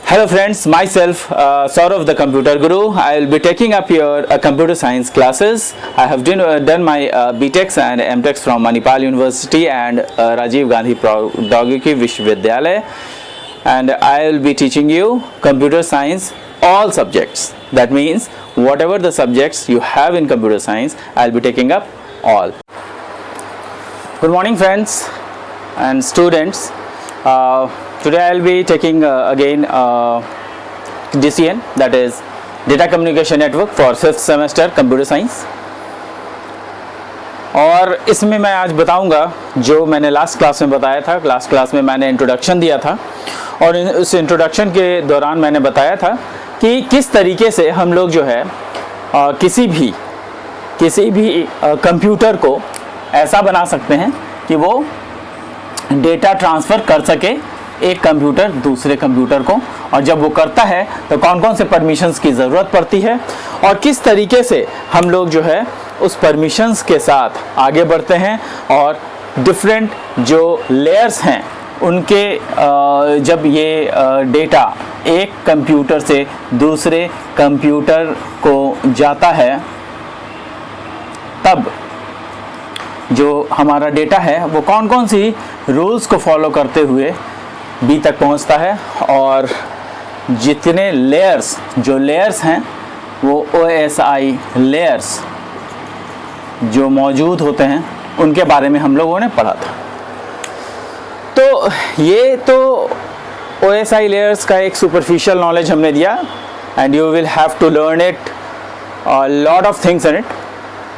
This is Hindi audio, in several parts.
Hello friends, myself Saurav the Computer Guru. I will be taking up your computer science classes. I have done my BTechs and MTechs from Manipal University and Rajiv Gandhi Pradyogiki Vishwavidyalaya, and I will be teaching you computer science all subjects. That means whatever the subjects you have in computer science, I will be taking up all. Good morning friends and students. Today I will be taking again DCN, that is Data Communication Network for 5th semester Computer Science. और इसमें मैं आज बताऊंगा जो मैंने लास्ट क्लास में बताया था. लास्ट क्लास में मैंने इंट्रोडक्शन दिया था और उस इंट्रोडक्शन के दौरान मैंने बताया था कि किस तरीके से हम लोग जो है किसी भी कंप्यूटर को ऐसा बना सकते हैं कि वो डेटा ट्रांसफ़र कर सके एक कंप्यूटर दूसरे कंप्यूटर को, और जब वो करता है तो कौन कौन से परमिशंस की ज़रूरत पड़ती है और किस तरीके से हम लोग जो है उस परमिशंस के साथ आगे बढ़ते हैं, और डिफरेंट जो लेयर्स हैं उनके जब ये डेटा एक कंप्यूटर से दूसरे कंप्यूटर को जाता है तब जो हमारा डेटा है वो कौन कौन सी रूल्स को फॉलो करते हुए बी तक पहुंचता है, और जितने लेयर्स हैं वो OSI लेयर्स जो मौजूद होते हैं उनके बारे में हम लोगों ने पढ़ा था. तो ये तो OSI लेयर्स का एक सुपरफिशियल नॉलेज हमने दिया, and you will have to learn it lot of things in it.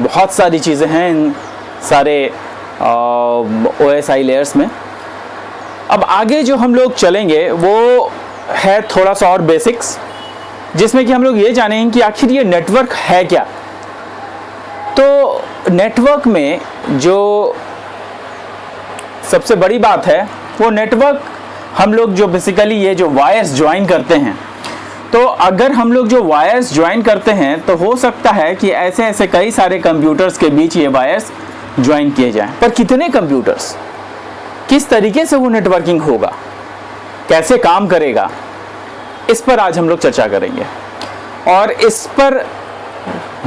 बहुत सारी चीज़ें हैं इन सारे OSI लेयर्स में. अब आगे जो हम लोग चलेंगे वो है थोड़ा सा और बेसिक्स, जिसमें कि हम लोग ये जानेंगे कि आखिर ये नेटवर्क है क्या. तो नेटवर्क में जो सबसे बड़ी बात है वो नेटवर्क हम लोग जो बेसिकली ये जो वायर्स ज्वाइन करते हैं, तो अगर हम लोग जो वायर्स ज्वाइन करते हैं तो हो सकता है कि ऐसे ऐसे कई सारे कंप्यूटर्स के बीच ये वायर्स ज्वाइन किए जाएं. पर कितने कंप्यूटर्स, किस तरीके से वो नेटवर्किंग होगा, कैसे काम करेगा, इस पर आज हम लोग चर्चा करेंगे. और इस पर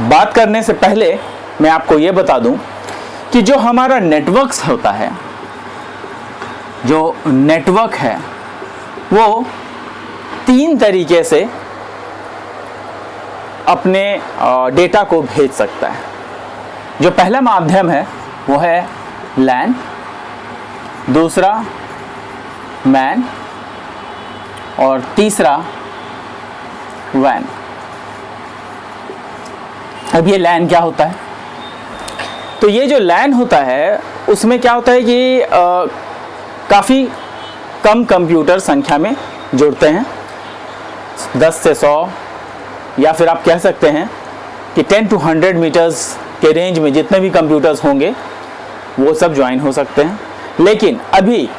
बात करने से पहले मैं आपको ये बता दूं कि जो हमारा नेटवर्क्स होता है, जो नेटवर्क है वो तीन तरीके से अपने डेटा को भेज सकता है. जो पहला माध्यम है वो है लैन, दूसरा मैन और तीसरा वैन. अब ये लैन क्या होता है? तो ये जो लैन होता है उसमें क्या होता है कि काफ़ी कम कंप्यूटर संख्या में जुड़ते हैं, 10 से 100 या फिर आप कह सकते हैं कि 10 to 100 मीटर्स के रेंज में जितने भी कंप्यूटर्स होंगे वो सब ज्वाइन हो सकते हैं. लेकिन अभी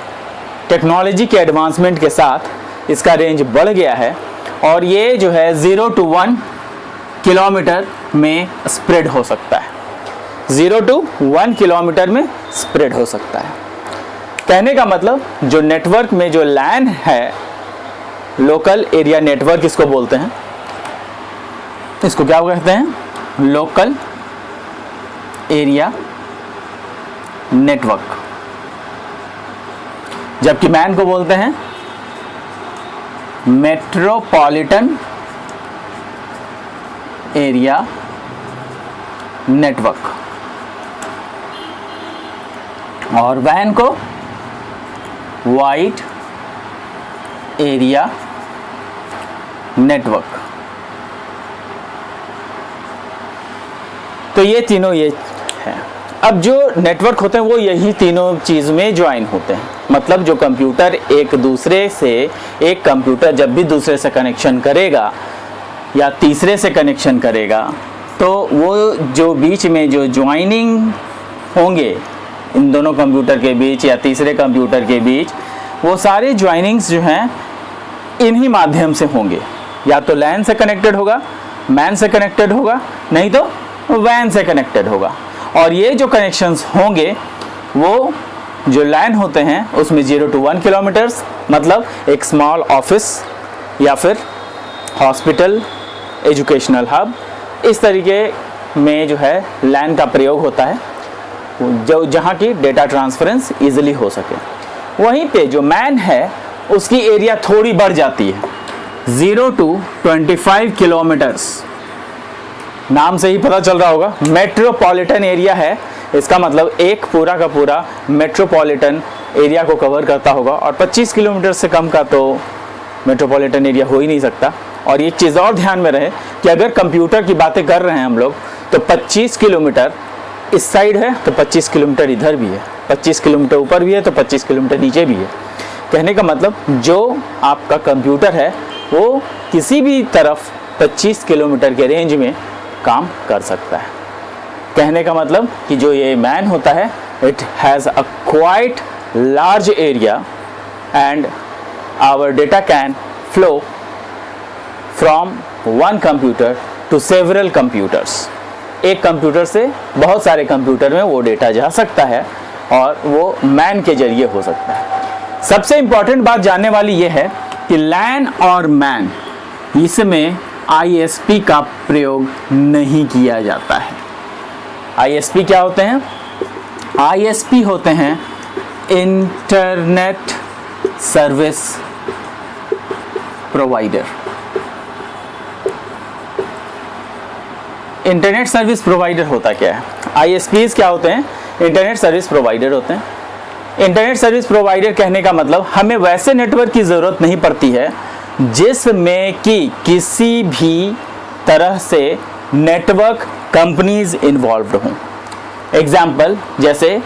टेक्नोलॉजी के एडवांसमेंट के साथ इसका रेंज बढ़ गया है और ये जो है 0 to 1 किलोमीटर में स्प्रेड हो सकता है. 0 to 1 किलोमीटर में स्प्रेड हो सकता है. कहने का मतलब जो नेटवर्क में जो लैन है, लोकल एरिया नेटवर्क इसको बोलते हैं, इसको क्या कहते हैं? Local area network. जबकि मैन को बोलते हैं मेट्रोपॉलिटन एरिया नेटवर्क, और वैन को वाइड एरिया नेटवर्क. तो ये तीनों ये है. अब जो नेटवर्क होते हैं वो यही तीनों चीज़ में ज्वाइन होते हैं. मतलब जो कंप्यूटर एक दूसरे से, एक कंप्यूटर जब भी दूसरे से कनेक्शन करेगा या तीसरे से कनेक्शन करेगा, तो वो जो बीच में जो ज्वाइनिंग होंगे इन दोनों कंप्यूटर के बीच या तीसरे कंप्यूटर के बीच, वो सारे ज्वाइनिंग्स जो हैं इन्हीं माध्यम से होंगे. या तो लैन से कनेक्टेड होगा, मैन से कनेक्टेड होगा, नहीं तो वैन से कनेक्टेड होगा. और ये जो कनेक्शंस होंगे वो जो लैन होते हैं उसमें 0 to 1 किलोमीटर्स, मतलब एक स्मॉल ऑफिस या फिर हॉस्पिटल, एजुकेशनल हब, इस तरीके में जो है लैन का प्रयोग होता है, जो जहाँ की डेटा ट्रांसफरेंस ईजिली हो सके। वहीं पे जो मैन है उसकी एरिया थोड़ी बढ़ जाती है, 0 to 25 किलोमीटर्स। नाम से ही पता चल रहा होगा मेट्रोपॉलिटन एरिया है, इसका मतलब एक पूरा का पूरा मेट्रोपॉलिटन एरिया को कवर करता होगा, और 25 किलोमीटर से कम का तो मेट्रोपॉलिटन एरिया हो ही नहीं सकता। और एक चीज़ और ध्यान में रहे कि अगर कंप्यूटर की बातें कर रहे हैं हम लोग, तो 25 किलोमीटर इस साइड है तो 25 किलोमीटर इधर भी है, 25 किलोमीटर ऊपर भी है तो 25 किलोमीटर नीचे भी है। कहने का मतलब जो आपका कंप्यूटर है वो किसी भी तरफ 25 किलोमीटर के रेंज में काम कर सकता है। कहने का मतलब कि जो ये मैन होता है, it has a quite large area and our data can flow from one computer to several computers. एक कंप्यूटर से बहुत सारे कंप्यूटर में वो डेटा जा सकता है और वो मैन के जरिए हो सकता है। सबसे इम्पॉर्टेंट बात जानने वाली ये है कि लैन और मैन, इसमें ISP का प्रयोग नहीं किया जाता है। ISP क्या होते हैं? ISP होते हैं internet service provider. Internet service provider होता क्या है? ISPs क्या होते हैं? इंटरनेट सर्विस प्रोवाइडर होते हैं। इंटरनेट सर्विस प्रोवाइडर कहने का मतलब हमें वैसे नेटवर्क की ज़रूरत नहीं पड़ती है जिसमें कि किसी भी तरह से नेटवर्क कंपनीज इन्वॉल्व्ड हों। एग्जाम्पल जैसे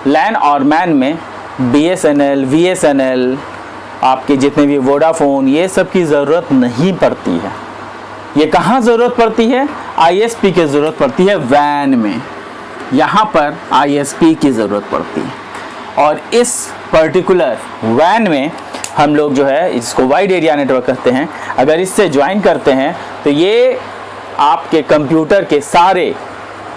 लैन और मैन में BSNL, VSNL, आपके जितने भी वोडाफोन, ये सब की ज़रूरत नहीं पड़ती है। ये कहाँ ज़रूरत पड़ती है? ISP की ज़रूरत पड़ती है वैन में, यहाँ पर ISP की ज़रूरत पड़ती है। और इस पर्टिकुलर वैन में हम लोग जो है इसको वाइड एरिया नेटवर्क कहते हैं। अगर इससे ज्वाइन करते हैं तो ये आपके कंप्यूटर के सारे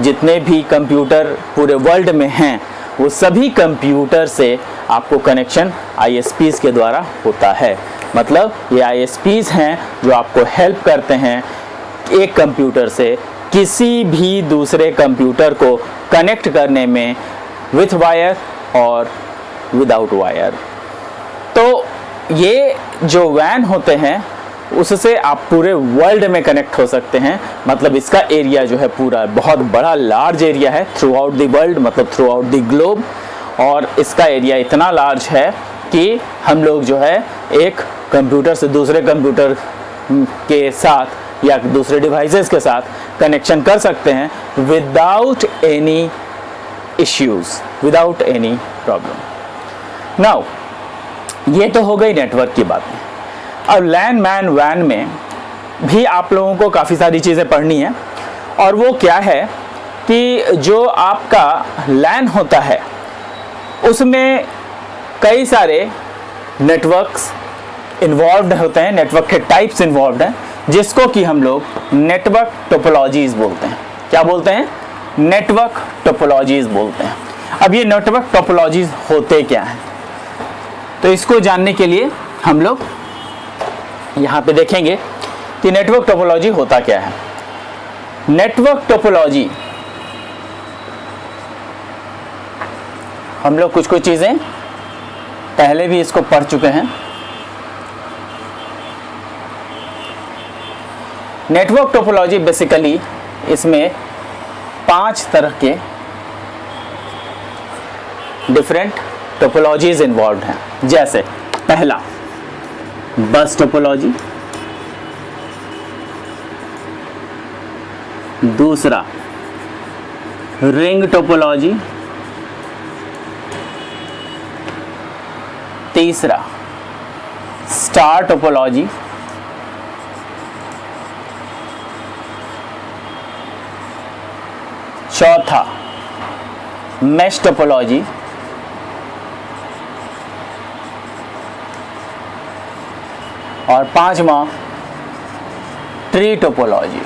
जितने भी कंप्यूटर पूरे वर्ल्ड में हैं वो सभी कंप्यूटर से आपको कनेक्शन ISPs के द्वारा होता है। मतलब ये ISPs हैं जो आपको हेल्प करते हैं एक कंप्यूटर से किसी भी दूसरे कंप्यूटर को कनेक्ट करने में, विथ वायर और विदाउट वायर। तो ये जो वैन होते हैं उससे आप पूरे वर्ल्ड में कनेक्ट हो सकते हैं। मतलब इसका एरिया जो है पूरा बहुत बड़ा लार्ज एरिया है, थ्रू आउट द वर्ल्ड, मतलब थ्रू आउट द ग्लोब। और इसका एरिया इतना लार्ज है कि हम लोग जो है एक कंप्यूटर से दूसरे कंप्यूटर के साथ या दूसरे डिवाइसेस के साथ कनेक्शन कर सकते हैं without any issues, without any problem. Now ये तो हो गई नेटवर्क की बातें। अब लैन, मैन, वैन में भी आप लोगों को काफ़ी सारी चीज़ें पढ़नी है। और वो क्या है कि जो आपका लैन होता है उसमें कई सारे नेटवर्क्स इन्वॉल्व्ड होते हैं, नेटवर्क के टाइप्स इन्वॉल्व्ड हैं, जिसको कि हम लोग नेटवर्क टोपोलॉजीज बोलते हैं। क्या बोलते हैं? नेटवर्क टोपोलॉजीज बोलते हैं। अब ये नेटवर्क टोपोलॉजीज होते क्या हैं, तो इसको जानने के लिए हम लोग यहाँ पे देखेंगे कि नेटवर्क टोपोलॉजी होता क्या है। नेटवर्क टोपोलॉजी हम लोग कुछ चीज़ें पहले भी इसको पढ़ चुके हैं। नेटवर्क टोपोलॉजी बेसिकली इसमें 5 तरह के डिफरेंट टोपोलॉजीज इन्वॉल्व हैं। जैसे पहला बस टोपोलॉजी, दूसरा रिंग टोपोलॉजी, तीसरा स्टार टोपोलॉजी, चौथा मैश टोपोलॉजी, और 5वां ट्री टोपोलॉजी।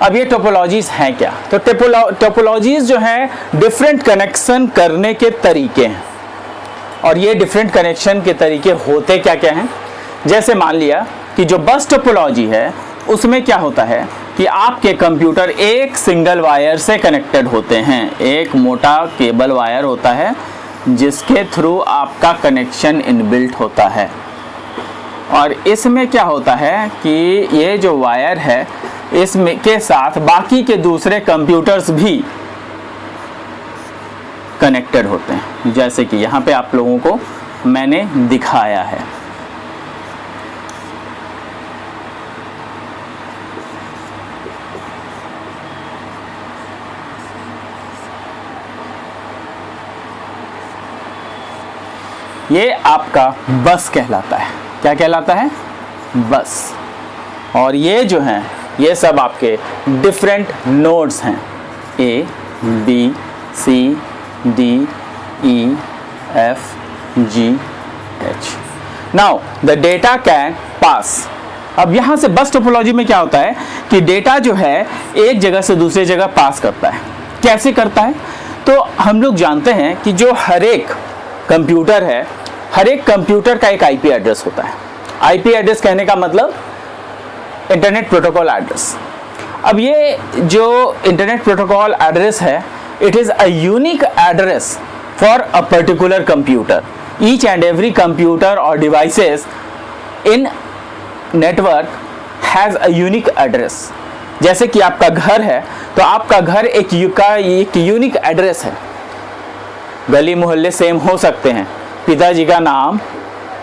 अब ये टोपोलॉजीज हैं क्या? तो टोपोलॉजीज जो हैं डिफरेंट कनेक्शन करने के तरीके हैं। और ये डिफरेंट कनेक्शन के तरीके होते क्या क्या हैं। जैसे मान लिया कि जो बस टोपोलॉजी है उसमें क्या होता है कि आपके कंप्यूटर एक सिंगल वायर से कनेक्टेड होते हैं। एक मोटा केबल वायर होता है जिसके थ्रू आपका कनेक्शन इनबिल्ट होता है, और इसमें क्या होता है कि ये जो वायर है इसमें के साथ बाकी के दूसरे कंप्यूटर्स भी कनेक्टेड होते हैं, जैसे कि यहाँ पे आप लोगों को मैंने दिखाया है। ये आपका बस कहलाता है। क्या कहलाता है? बस। और ये जो हैं ये सब आपके डिफरेंट नोड्स हैं, A, B, C, D, E, F, G, H। Now the data can pass. अब यहाँ से बस टोपोलॉजी में क्या होता है कि डेटा जो है एक जगह से दूसरी जगह पास करता है। कैसे करता है? तो हम लोग जानते हैं कि जो हर एक कंप्यूटर है, हर एक कंप्यूटर का एक आईपी एड्रेस होता है। आईपी एड्रेस कहने का मतलब इंटरनेट प्रोटोकॉल एड्रेस। अब ये जो इंटरनेट प्रोटोकॉल एड्रेस है, it is a unique address for a particular computer. Each and every computer और devices in network has a unique address. जैसे कि आपका घर है तो आपका घर एक यूनिक एड्रेस है। गली मोहल्ले सेम हो सकते हैं, पिताजी का नाम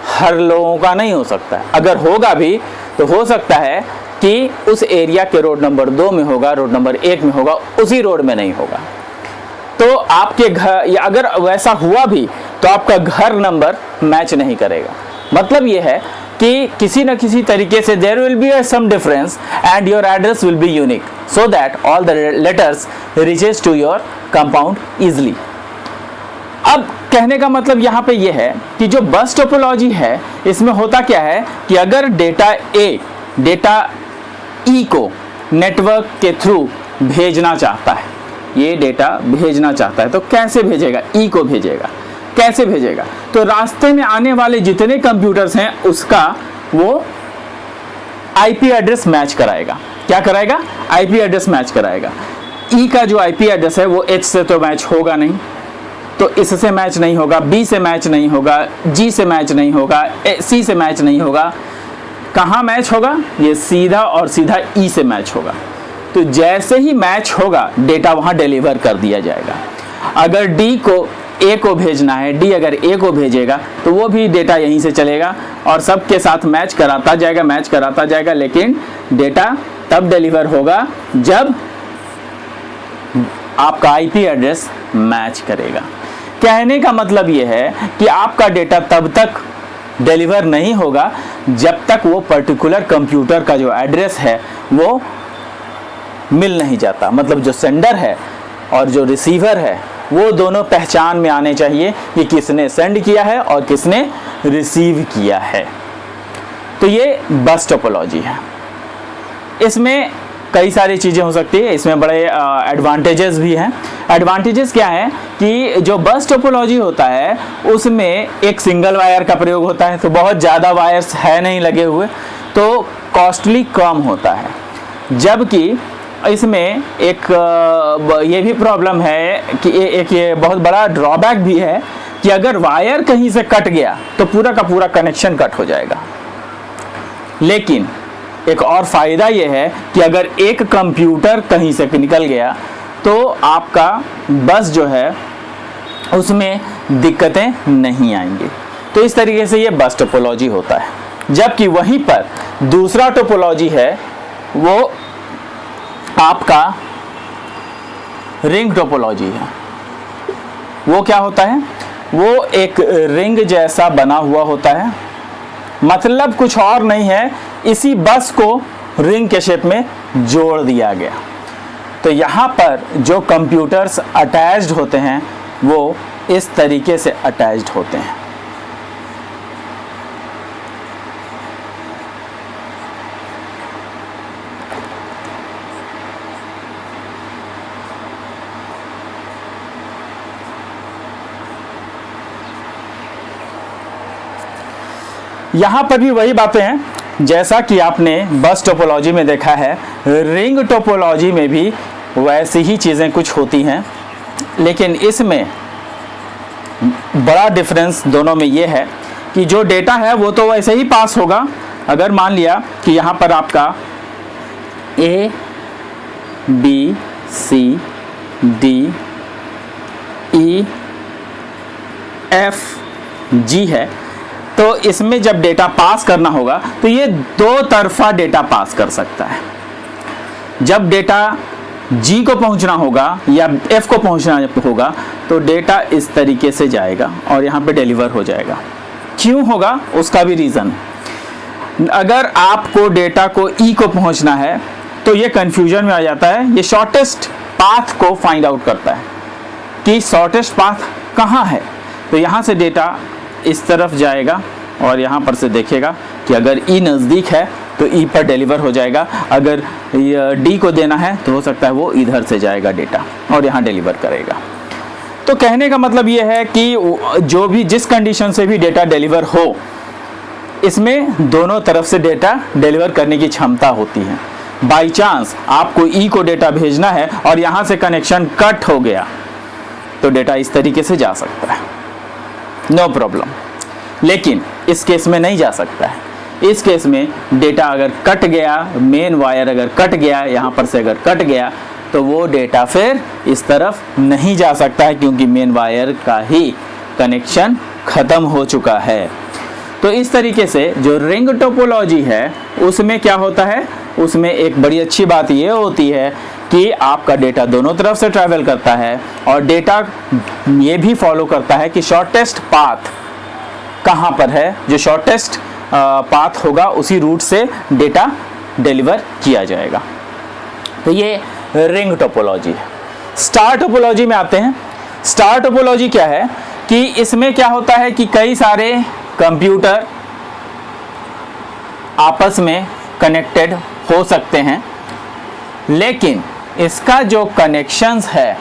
हर लोगों का नहीं हो सकता है। अगर होगा भी तो हो सकता है कि उस एरिया के रोड नंबर 2 में होगा, रोड नंबर 1 में होगा, उसी रोड में नहीं होगा। तो आपके घर, या अगर वैसा हुआ भी तो आपका घर नंबर मैच नहीं करेगा। मतलब ये है कि किसी न किसी तरीके से there will be some difference and your address will be unique so that all the letters reaches to your compound easily. अब कहने का मतलब यहाँ पे ये है कि जो बस टोपोलॉजी है इसमें होता क्या है कि अगर डेटा ए डेटा ई को नेटवर्क के थ्रू भेजना चाहता है, ये डेटा भेजना चाहता है, तो कैसे भेजेगा? ई को भेजेगा। कैसे भेजेगा? तो रास्ते में आने वाले जितने कंप्यूटर्स हैं उसका वो आईपी एड्रेस मैच कराएगा। क्या कराएगा? आईपी एड्रेस मैच कराएगा। ई का जो आईपी एड्रेस है वो एच से तो मैच होगा नहीं, तो इससे मैच नहीं होगा, बी से मैच नहीं होगा, जी से मैच नहीं होगा, सी से मैच नहीं होगा। कहाँ मैच होगा? ये सीधा और सीधा ई से मैच होगा। तो जैसे ही मैच होगा डेटा वहाँ डिलीवर कर दिया जाएगा। अगर डी को ए को भेजना है, डी अगर ए को भेजेगा तो वो भी डेटा यहीं से चलेगा और सबके साथ मैच कराता जाएगा, लेकिन डेटा तब डिलीवर होगा जब आपका आईपी एड्रेस मैच करेगा। कहने का मतलब ये है कि आपका डेटा तब तक डिलीवर नहीं होगा जब तक वो पर्टिकुलर कंप्यूटर का जो एड्रेस है वो मिल नहीं जाता। मतलब जो सेंडर है और जो रिसीवर है वो दोनों पहचान में आने चाहिए कि किसने सेंड किया है और किसने रिसीव किया है। तो ये बस टोपोलॉजी है। इसमें कई सारी चीज़ें हो सकती है, इसमें बड़े एडवांटेजेस भी हैं। एडवांटेजेस क्या है कि जो बस टोपोलॉजी होता है उसमें एक सिंगल वायर का प्रयोग होता है, तो बहुत ज़्यादा वायर्स है नहीं लगे हुए, तो कॉस्टली कम होता है। जबकि इसमें एक ये भी प्रॉब्लम है कि एक ये बहुत बड़ा ड्रॉबैक भी है कि अगर वायर कहीं से कट गया तो पूरा का पूरा कनेक्शन कट हो जाएगा। लेकिन एक और फ़ायदा ये है कि अगर एक कंप्यूटर कहीं से निकल गया तो आपका बस जो है उसमें दिक्कतें नहीं आएंगी। तो इस तरीके से ये बस टोपोलॉजी होता है। जबकि वहीं पर दूसरा टोपोलॉजी है वो आपका रिंग टोपोलॉजी है। वो क्या होता है? वो एक रिंग जैसा बना हुआ होता है, मतलब कुछ और नहीं है, इसी बस को रिंग के शेप में जोड़ दिया गया। तो यहाँ पर जो कंप्यूटर्स अटैच्ड होते हैं वो इस तरीके से अटैच्ड होते हैं। यहाँ पर भी वही बातें हैं जैसा कि आपने बस टोपोलॉजी में देखा है, रिंग टोपोलॉजी में भी वैसी ही चीज़ें कुछ होती हैं, लेकिन इसमें बड़ा डिफरेंस दोनों में ये है कि जो डेटा है वो तो वैसे ही पास होगा। अगर मान लिया कि यहाँ पर आपका A B C D E F G है, तो इसमें जब डेटा पास करना होगा तो ये दो तरफा डेटा पास कर सकता है। जब डेटा G को पहुंचना होगा या F को पहुंचना होगा तो डेटा इस तरीके से जाएगा और यहाँ पे डिलीवर हो जाएगा। क्यों होगा उसका भी रीज़न। अगर आपको डेटा को E को पहुंचना है तो ये कन्फ्यूजन में आ जाता है। ये शॉर्टेस्ट पाथ को फाइंड आउट करता है कि शॉर्टेस्ट पाथ कहाँ है। तो यहाँ से डेटा इस तरफ जाएगा और यहाँ पर से देखेगा कि अगर E नज़दीक है तो E पर डिलीवर हो जाएगा, अगर D को देना है तो हो सकता है वो इधर से जाएगा डेटा और यहाँ डिलीवर करेगा। तो कहने का मतलब ये है कि जो भी जिस कंडीशन से भी डेटा डिलीवर हो, इसमें दोनों तरफ से डेटा डिलीवर करने की क्षमता होती है। बाई चांस आपको E को डेटा भेजना है और यहाँ से कनेक्शन कट हो गया तो डेटा इस तरीके से जा सकता है, नो प्रॉब्लम। लेकिन इस केस में नहीं जा सकता है। इस केस में डेटा अगर कट गया, मेन वायर अगर कट गया, यहाँ पर से अगर कट गया तो वो डेटा फिर इस तरफ नहीं जा सकता है क्योंकि मेन वायर का ही कनेक्शन ख़त्म हो चुका है। तो इस तरीके से जो रिंग टोपोलॉजी है उसमें क्या होता है, उसमें एक बड़ी अच्छी बात ये होती है कि आपका डेटा दोनों तरफ से ट्रैवल करता है और डेटा ये भी फॉलो करता है कि शॉर्टेस्ट पाथ कहाँ पर है। जो शॉर्टेस्ट पाथ होगा उसी रूट से डेटा डिलीवर किया जाएगा। तो ये रिंग टोपोलॉजी है। स्टार टोपोलॉजी में आते हैं। स्टार टोपोलॉजी क्या है कि इसमें क्या होता है कि कई सारे कंप्यूटर आपस में कनेक्टेड हो सकते हैं, लेकिन इसका जो कनेक्शंस है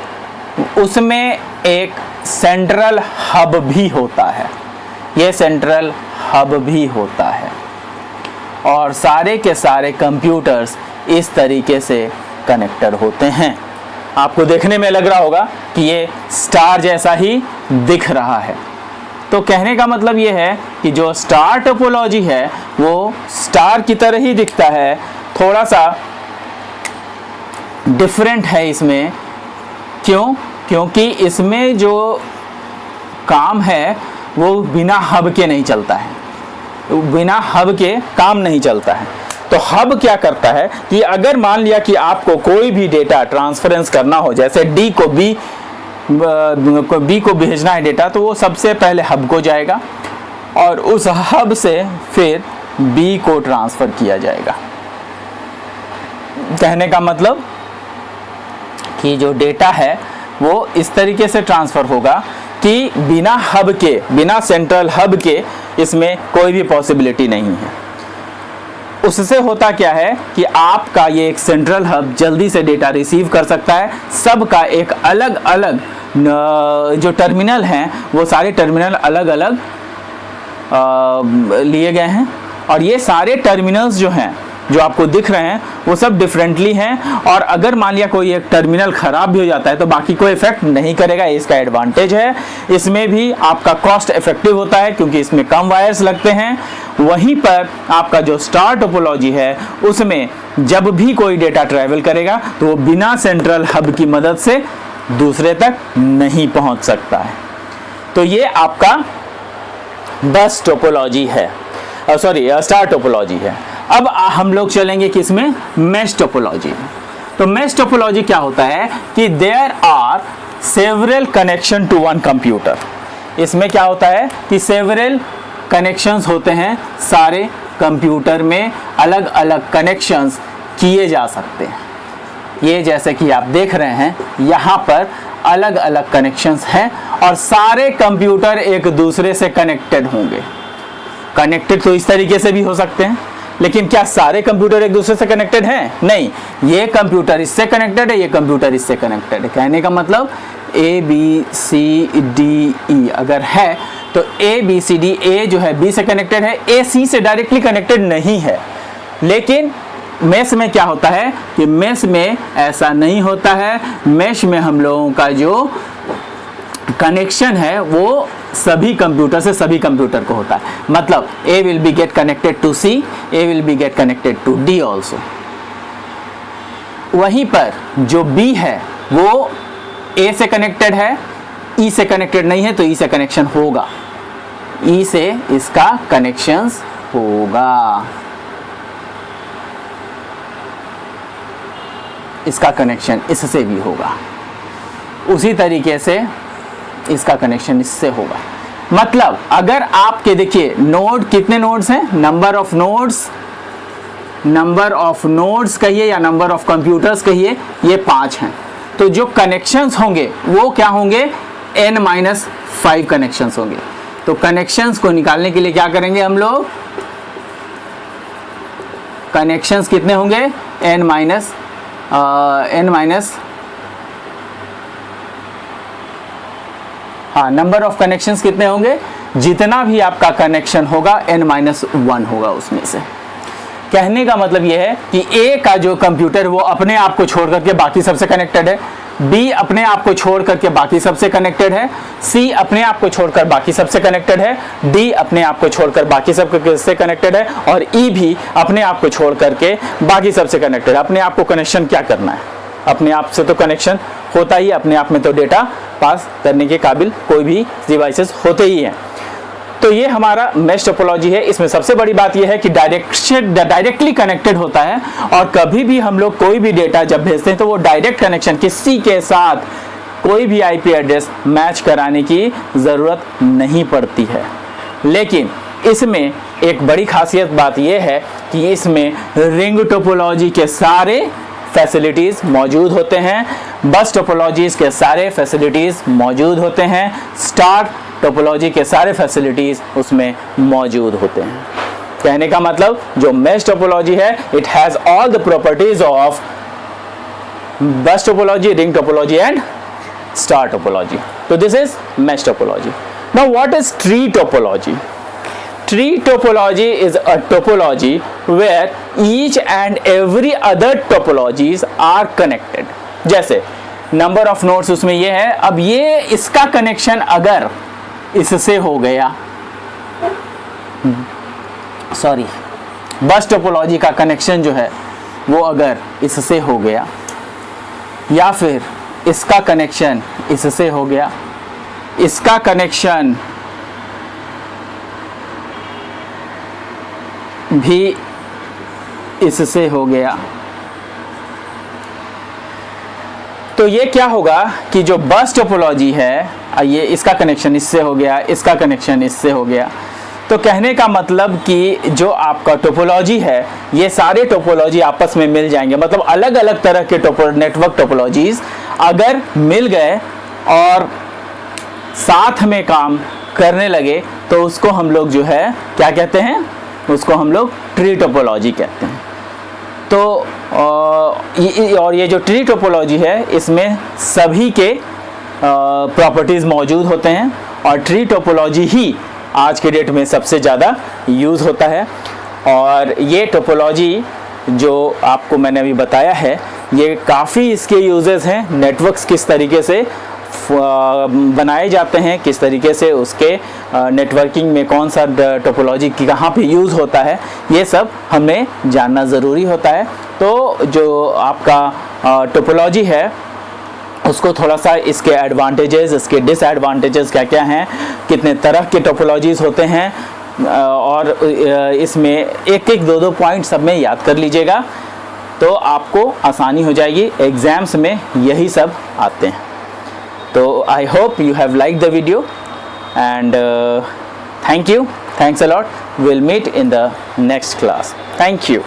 उसमें एक सेंट्रल हब भी होता है। ये सेंट्रल हब भी होता है और सारे के सारे कंप्यूटर्स इस तरीके से कनेक्टेड होते हैं। आपको देखने में लग रहा होगा कि ये स्टार जैसा ही दिख रहा है। तो कहने का मतलब ये है कि जो स्टार टोपोलॉजी है वो स्टार की तरह ही दिखता है, थोड़ा सा डिफरेंट है इसमें। क्यों? क्योंकि इसमें जो काम है वो बिना हब के नहीं चलता है, बिना हब के काम नहीं चलता है। तो हब क्या करता है कि अगर मान लिया कि आपको कोई भी डेटा ट्रांसफरेंस करना हो, जैसे डी को बी को भेजना है डेटा, तो वो सबसे पहले हब को जाएगा और उस हब से फिर बी को ट्रांसफर किया जाएगा। कहने का मतलब कि जो डेटा है वो इस तरीके से ट्रांसफर होगा कि बिना हब के, बिना सेंट्रल हब के इसमें कोई भी पॉसिबिलिटी नहीं है। उससे होता क्या है कि आपका ये एक सेंट्रल हब जल्दी से डेटा रिसीव कर सकता है। सबका एक अलग अलग जो टर्मिनल हैं वो सारे टर्मिनल अलग अलग लिए गए हैं और ये सारे टर्मिनल्स जो हैं जो आपको दिख रहे हैं वो सब डिफरेंटली हैं। और अगर मान लिया कोई एक टर्मिनल ख़राब भी हो जाता है तो बाकी कोई इफेक्ट नहीं करेगा। इसका एडवांटेज है। इसमें भी आपका कॉस्ट इफेक्टिव होता है क्योंकि इसमें कम वायर्स लगते हैं। वहीं पर आपका जो स्टार टोपोलॉजी है उसमें जब भी कोई डेटा ट्रैवल करेगा तो वो बिना सेंट्रल हब की मदद से दूसरे तक नहीं पहुंच सकता है। तो ये आपका बस टोपोलॉजी है, सॉरी स्टार टोपोलॉजी है। अब हम लोग चलेंगे किसमें, मेश टोपोलॉजी। तो मेश टोपोलॉजी क्या होता है कि there are several connection to one computer. इसमें क्या होता है कि सेवरल कनेक्शंस होते हैं, सारे कंप्यूटर में अलग अलग कनेक्शंस किए जा सकते हैं। ये जैसे कि आप देख रहे हैं यहाँ पर अलग अलग कनेक्शंस हैं और सारे कंप्यूटर एक दूसरे से कनेक्टेड होंगे। कनेक्टेड तो इस तरीके से भी हो सकते हैं, लेकिन क्या सारे कंप्यूटर एक दूसरे से कनेक्टेड हैं? नहीं, ये कंप्यूटर इससे कनेक्टेड है, ये कंप्यूटर इससे कनेक्टेड है। कहने का मतलब A B C D E अगर है तो ए बी सी डी, ए जो है बी से कनेक्टेड है, ए सी से डायरेक्टली कनेक्टेड नहीं है। लेकिन मेश में क्या होता है कि मेश में ऐसा नहीं होता है। मेश में हम लोगों का जो कनेक्शन है वो सभी कंप्यूटर से सभी कंप्यूटर को होता है। मतलब A will be get connected to C, A will be get connected to D also. वहीं पर जो बी है वो ए से कनेक्टेड है, ई से कनेक्टेड नहीं है, तो ई से कनेक्शन होगा, ई से इसका कनेक्शन होगा, इसका कनेक्शन इससे भी होगा, उसी तरीके से इसका कनेक्शन इससे होगा। मतलब अगर आपके देखिए नोड, कितने नोड्स हैं, नंबर ऑफ नोड्स कहिए या नंबर ऑफ कंप्यूटर्स कहिए, ये 5 हैं। तो जो कनेक्शंस होंगे वो क्या होंगे, n-5 कनेक्शंस होंगे। तो कनेक्शंस को निकालने के लिए क्या करेंगे हम लोग, कनेक्शंस कितने होंगे, नंबर ऑफ कनेक्शंस कितने होंगे, जितना भी आपका कनेक्शन होगा n-1 होगा उसमें से। कहने का मतलब यह है कि ए का जो कंप्यूटर वो अपने आप को छोड़ करके बाकी सबसे कनेक्टेड है, बी अपने आप को छोड़ करके बाकी सबसे कनेक्टेड है, सी अपने आप को छोड़कर बाकी सबसे कनेक्टेड है, डी अपने आप को छोड़कर बाकी सबसे कनेक्टेड है, और ई भी अपने आप को छोड़ करके बाकी सबसे कनेक्टेड है। अपने आप को कनेक्शन क्या करना है, अपने आप से तो कनेक्शन होता ही, अपने आप में तो डेटा पास करने के काबिल कोई भी डिवाइसेस होते ही हैं। तो ये हमारा मेश टोपोलॉजी है। इसमें सबसे बड़ी बात यह है कि डायरेक्टली कनेक्टेड होता है, और कभी भी हम लोग कोई भी डेटा जब भेजते हैं तो वो डायरेक्ट कनेक्शन, किसी के साथ कोई भी आईपी एड्रेस मैच कराने की ज़रूरत नहीं पड़ती है। लेकिन इसमें एक बड़ी खासियत बात यह है कि इसमें रिंग टोपोलॉजी के सारे फैसिलिटीज़ मौजूद होते हैं, बस टोपोलॉजीज़ के सारे फैसिलिटीज़ मौजूद होते हैं, स्टार टोपोलॉजी के सारे फैसिलिटीज़ उसमें मौजूद होते हैं। कहने का मतलब जो मेश टोपोलॉजी है, it has all the properties of bus topology, ring topology and star topology. तो this is mesh topology. Now what is tree topology? Tree topology is a topology where each and every other topologies are connected. जैसे नंबर ऑफ नोड्स उसमें ये है, अब ये इसका कनेक्शन अगर इससे हो गया, सॉरी, बस टोपोलॉजी का कनेक्शन जो है वो अगर इससे हो गया, या फिर इसका कनेक्शन इससे हो गया, इसका कनेक्शन भी इससे हो गया, तो ये क्या होगा कि जो बस टोपोलॉजी है, ये इसका कनेक्शन इससे हो गया, इसका कनेक्शन इससे हो गया। तो कहने का मतलब कि जो आपका टोपोलॉजी है, ये सारे टोपोलॉजी आपस में मिल जाएंगे। मतलब अलग अलग तरह के नेटवर्क टोपोलॉजीज अगर मिल गए और साथ में काम करने लगे तो उसको हम लोग जो है क्या कहते हैं, उसको हम लोग ट्री टोपोलॉजी कहते हैं। तो और ये जो ट्री टोपोलॉजी है, इसमें सभी के प्रॉपर्टीज़ मौजूद होते हैं, और ट्री टोपोलॉजी ही आज के डेट में सबसे ज़्यादा यूज़ होता है। और ये टोपोलॉजी जो आपको मैंने अभी बताया है, ये काफ़ी इसके यूजेस हैं। नेटवर्क्स किस तरीके से बनाए जाते हैं, किस तरीके से उसके नेटवर्किंग में कौन सा टोपोलॉजी कहाँ पे यूज़ होता है, ये सब हमें जानना ज़रूरी होता है। तो जो आपका टोपोलॉजी है उसको थोड़ा सा इसके एडवांटेजेस, इसके डिसएडवांटेजेस क्या क्या हैं, कितने तरह के टोपोलॉजीज़ होते हैं, और इसमें एक एक दो पॉइंट सब में याद कर लीजिएगा, तो आपको आसानी हो जाएगी। एग्ज़ाम्स में यही सब आते हैं। तो I hope you have liked the video, and thank you. Thanks a lot. We'll meet in the next class. Thank you.